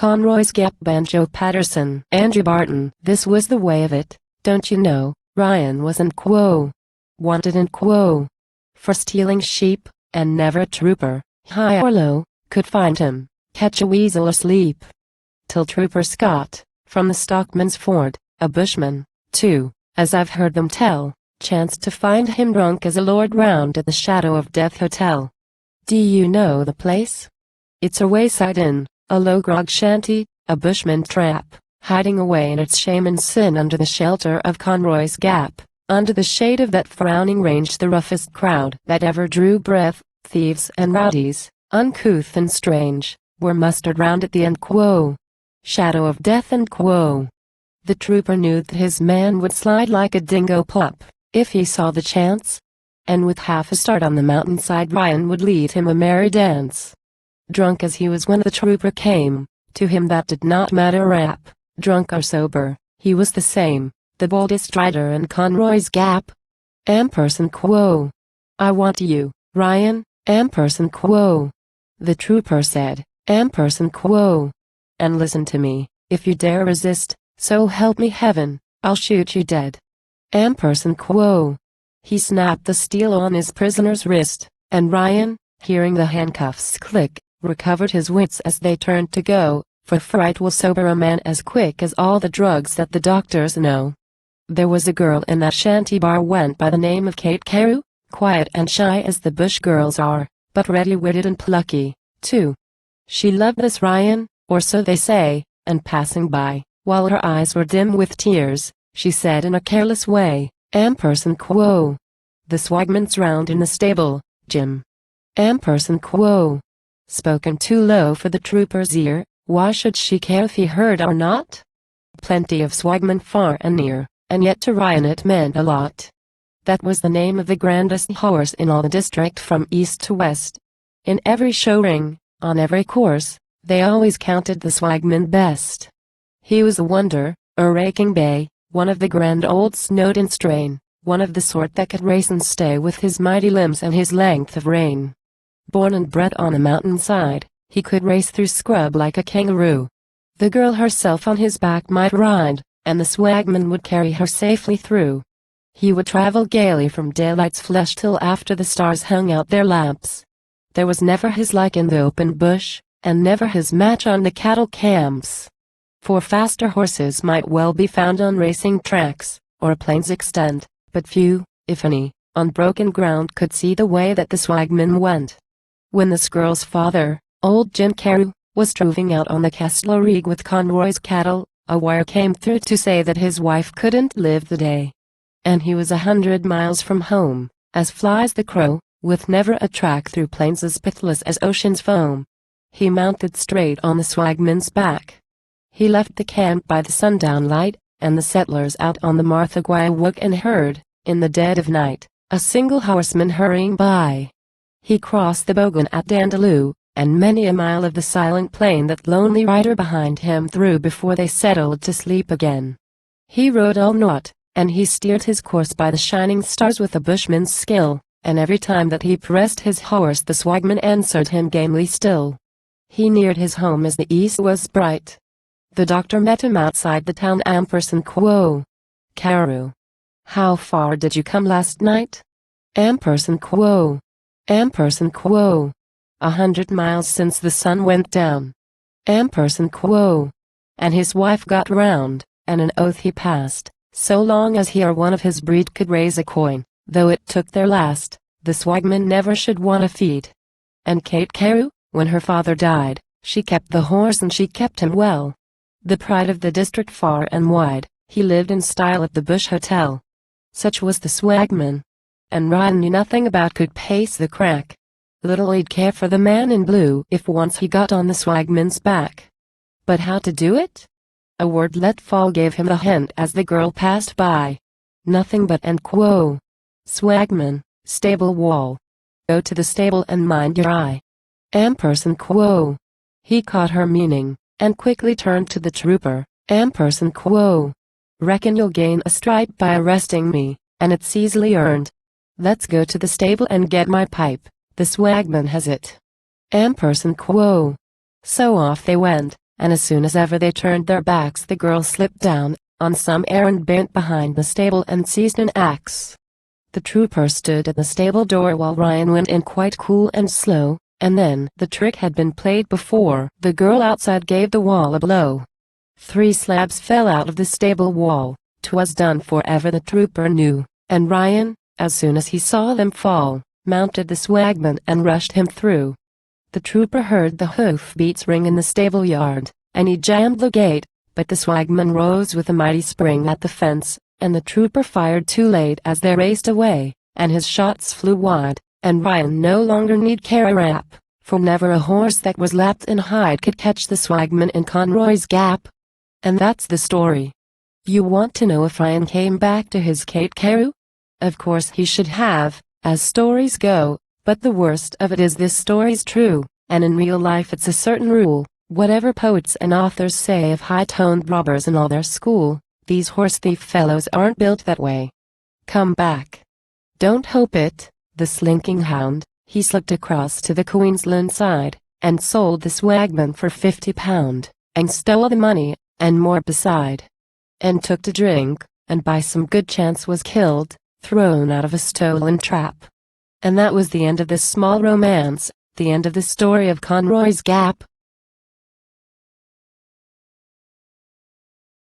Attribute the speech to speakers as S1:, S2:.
S1: Conroy's Gap, Banjo, Paterson, Andrew, Barton. This was the way of it, don't you know. Ryan wasn't wanted and for stealing sheep, and never a trooper, high or low, could find him, catch a weasel asleep. Till Trooper Scott, from the Stockman's Ford, a bushman, too, as I've heard them tell, chanced to find him drunk as a lord round at the Shadow of Death Hotel. Do you know the place? It's a wayside inn, a low grog shanty, a bushman trap, hiding away in its shame and sin under the shelter of Conroy's Gap. Under the shade of that frowning range the roughest crowd that ever drew breath, thieves and rowdies, uncouth and strange, were mustered round at the end. Shadow of Death and The trooper knew that his man would slide like a dingo pup, if he saw the chance. And with half a start on the mountainside Ryan would lead him a merry dance. Drunk as he was when the trooper came, to him that did not matter rap, drunk or sober, he was the same. The boldest rider in Conroy's Gap. I want you, Ryan, the trooper said, and listen to me, if you dare resist, so help me heaven, I'll shoot you dead. He snapped the steel on his prisoner's wrist, and Ryan, hearing the handcuffs click, recovered his wits as they turned to go, for fright will sober a man as quick as all the drugs that the doctors know. There was a girl in that shanty bar went by the name of Kate Carew, quiet and shy as the bush girls are, but ready-witted and plucky, too. She loved this Ryan, or so they say, and passing by, while her eyes were dim with tears, she said in a careless way, The swagman's round in the stable, Jim. Spoken too low for the trooper's ear, why should she care if he heard or not? Plenty of swagmen far and near. And yet to Ryan it meant a lot. That was the name of the grandest horse in all the district from east to west. In every show ring, on every course, they always counted the swagman best. He was a wonder, a raking bay, one of the grand old Snowden strain, one of the sort that could race and stay with his mighty limbs and his length of rein. Born and bred on a mountainside, he could race through scrub like a kangaroo. The girl herself on his back might ride, and the swagman would carry her safely through. He would travel gaily from daylight's flush till after the stars hung out their lamps. There was never his like in the open bush, and never his match on the cattle camps. For faster horses might well be found on racing tracks, or plains extent, but few, if any, on broken ground could see the way that the swagman went. When this girl's father, old Jim Carew, was droving out on the Castlereagh with Conroy's cattle, a wire came through to say that his wife couldn't live the day. And he was 100 miles from home, as flies the crow, with never a track through plains as pitiless as ocean's foam. He mounted straight on the swagman's back. He left the camp by the sundown light, and the settlers out on the Marthaguy woke and heard, in the dead of night, a single horseman hurrying by. He crossed the Bogan at Dandaloo, and many a mile of the silent plain that lonely rider behind him through before they settled to sleep again. He rode all night, and he steered his course by the shining stars with a bushman's skill, and every time that he pressed his horse the swagman answered him gamely still. He neared his home as the east was bright. The doctor met him outside the town. Carew. How far did you come last night? 100 miles since the sun went down. And his wife got round, and an oath he passed, so long as he or one of his breed could raise a coin, though it took their last, the swagman never should want a feed. And Kate Carew, when her father died, she kept the horse and she kept him well. The pride of the district far and wide, he lived in style at the Bush Hotel. Such was the swagman. And Ryan knew nothing about could pace the crack. Little he'd care for the man in blue if once he got on the swagman's back. But how to do it? A word let fall gave him the hint as the girl passed by. Nothing but Swagman, stable wall. Go to the stable and mind your eye. He caught her meaning, and quickly turned to the trooper. Reckon you'll gain a stripe by arresting me, and it's easily earned. Let's go to the stable and get my pipe. The swagman has it. So off they went, and as soon as ever they turned their backs the girl slipped down, on some errand bent behind the stable and seized an axe. The trooper stood at the stable door while Ryan went in quite cool and slow, and then the trick had been played before. The girl outside gave the wall a blow. 3 slabs fell out of the stable wall. 'Twas done forever, the trooper knew, and Ryan, as soon as he saw them fall, mounted the swagman and rushed him through. The trooper heard the hoof-beats ring in the stable yard, and he jammed the gate, but the swagman rose with a mighty spring at the fence, and the trooper fired too late as they raced away, and his shots flew wide, and Ryan no longer need care a rap, for never a horse that was lapped in hide could catch the swagman in Conroy's Gap. And that's the story. You want to know if Ryan came back to his Kate Carew? Of course he should have, as stories go, but the worst of it is this story's true, and in real life it's a certain rule: whatever poets and authors say of high-toned robbers and all their school, these horse thief fellows aren't built that way. Come back. Don't hope it. The slinking hound, he slipped across to the Queensland side, and sold the swagman for £50, and stole the money, and more beside, and took to drink, and by some good chance was killed, thrown out of a stolen trap. And that was the end of this small romance, the end of the story of Conroy's Gap.